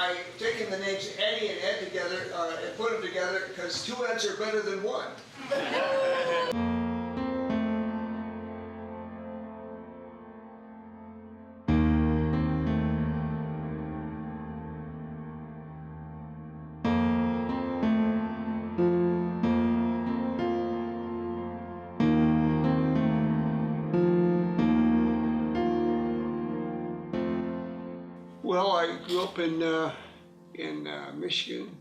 by taking the names Eddie and Ed together and put them together because two Eds are better than one. Well, I grew up in Michigan.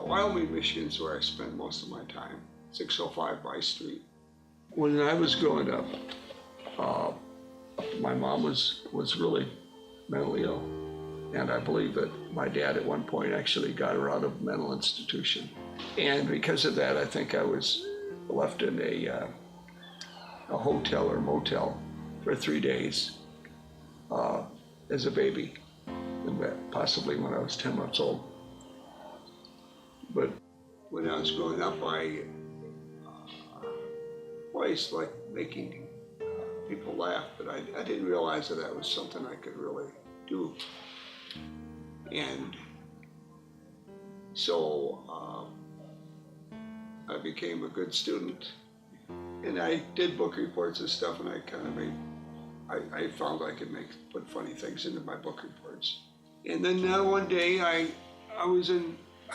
Wyoming, Michigan is where I spent most of my time, 605 By Street. When I was growing up, my mom was really mentally ill. And I believe that my dad at one point actually got her out of a mental institution. And because of that, I think I was left in a hotel or motel for 3 days as a baby. Possibly when I was 10 months old. But when I was growing up, I always liked making people laugh, but I didn't realize that that was something I could really do. And so I became a good student, and I did book reports and stuff, and I kind of I found I could put funny things into my book reports. And then one day I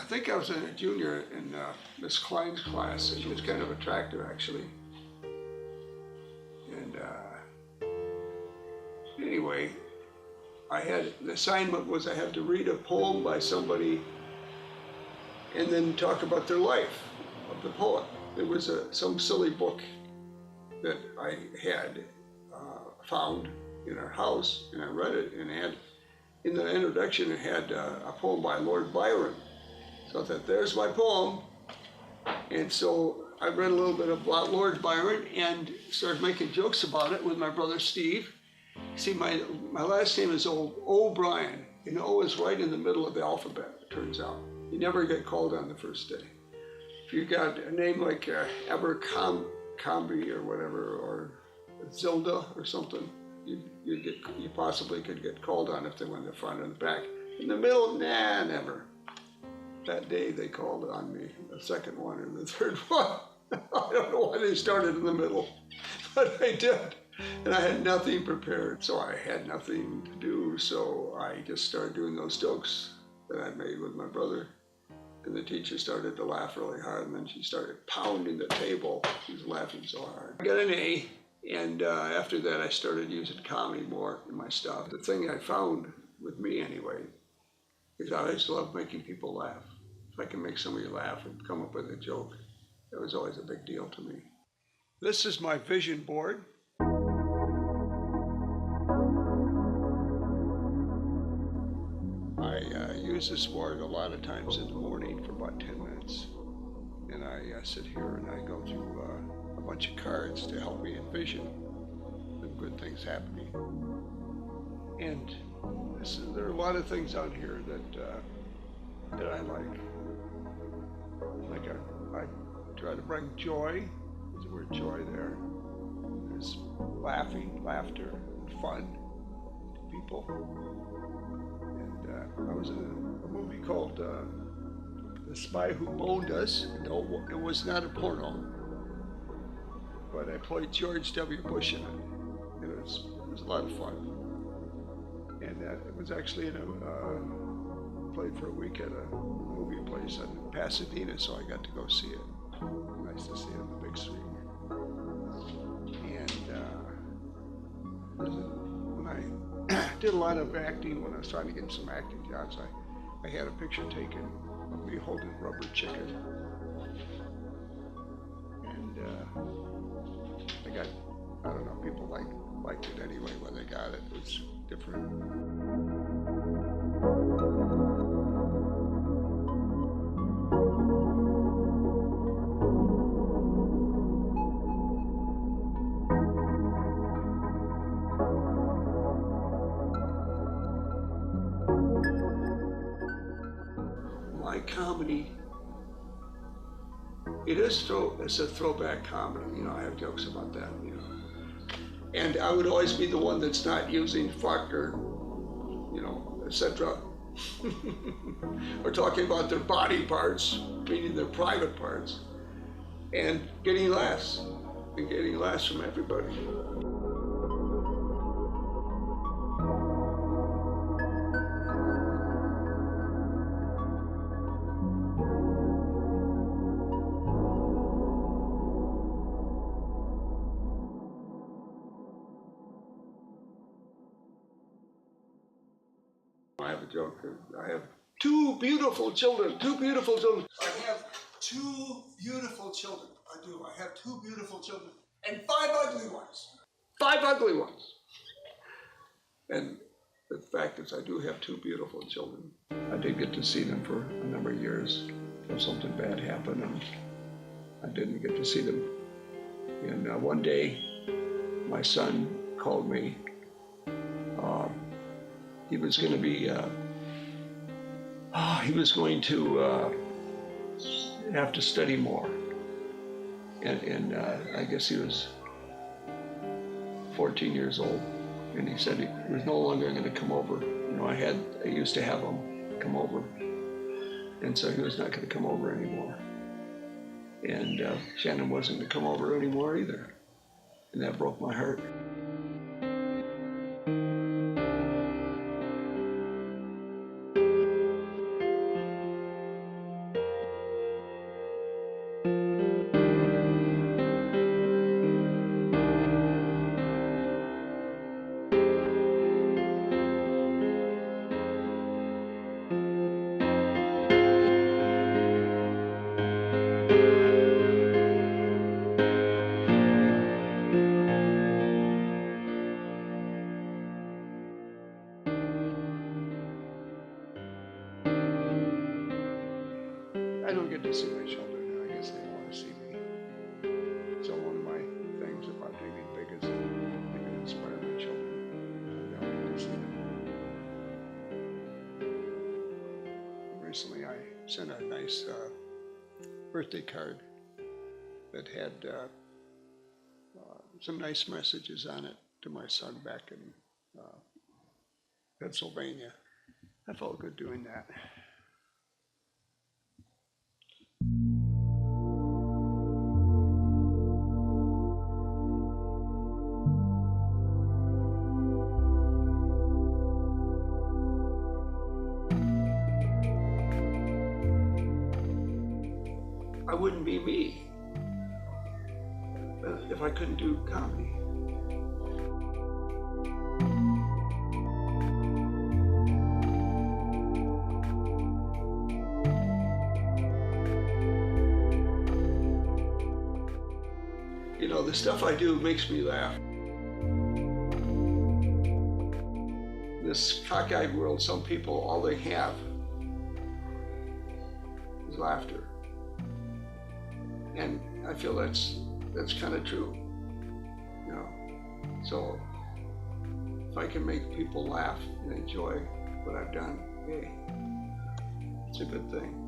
think I was in a junior in Miss Klein's class, and she was kind of attractive actually. And anyway, the assignment was I had to read a poem by somebody and then talk about their life of the poet. It was some silly book that I had found in our house, and I read it, and in the introduction it had a poem by Lord Byron. So I thought, there's my poem. And so I read a little bit about Lord Byron and started making jokes about it with my brother Steve. See, my last name is O'Brien, and O is right in the middle of the alphabet, it turns out. You never get called on the first day. If you got a name like Abercrombie or whatever, or Zilda or something, you possibly could get called on if they went in the front or the back. In the middle, nah, never. That day they called on me, the second one or the third one. I don't know why they started in the middle, but they did. And I had nothing prepared, so I had nothing to do, so I just started doing those jokes that I made with my brother. And the teacher started to laugh really hard, and then she started pounding the table. She was laughing so hard. I got an A. And after that, I started using comedy more in my stuff. The thing I found, with me anyway, is I just love making people laugh. If I can make somebody laugh and come up with a joke, that was always a big deal to me. This is my vision board. I use this board a lot of times in the morning for about 10 minutes. And I sit here and I go through a bunch of cards to help me envision the good things happening. And there are a lot of things on here that I like. Like I try to bring joy. There's the word joy there. There's laughter, and fun to people. And I was in a movie called The Spy Who Boned Us. No, it was not a porno, but I played George W. Bush in it. And it was a lot of fun. And it was actually played for a week at a movie place in Pasadena, so I got to go see it. Nice to see it on the big screen. And when I did a lot of acting, when I was trying to get some acting jobs, I had a picture taken of me holding a rubber chicken. And I don't know, people liked it anyway when they got it. It was different. My comedy, it's a throwback comedy, I have jokes about that, And I would always be the one that's not using fuck or, etc. or talking about their body parts, meaning their private parts, and getting laughs, from everybody. I have a joke. I have two beautiful children. I have two beautiful children. I do. I have two beautiful children and five ugly ones. Five ugly ones. And the fact is, I do have two beautiful children. I did get to see them for a number of years until something bad happened, and I didn't get to see them. And one day, my son called me. He was going to be, have to study more. And I guess he was 14 years old. And he said he was no longer going to come over. You know, I used to have him come over. And so he was not going to come over anymore. And Shannon wasn't going to come over anymore either. And that broke my heart. I don't get to see my children. I guess they want to see me. So one of my things about dreaming big is I can inspire my children. I don't get to see them. Recently I sent a nice birthday card that had some nice messages on it to my son back in Pennsylvania. I felt good doing that. I wouldn't be me if I couldn't do comedy. You know, the stuff I do makes me laugh. This cockeyed world, some people, all they have is laughter. And I feel that's kind of true, you know. So if I can make people laugh and enjoy what I've done, hey, it's a good thing.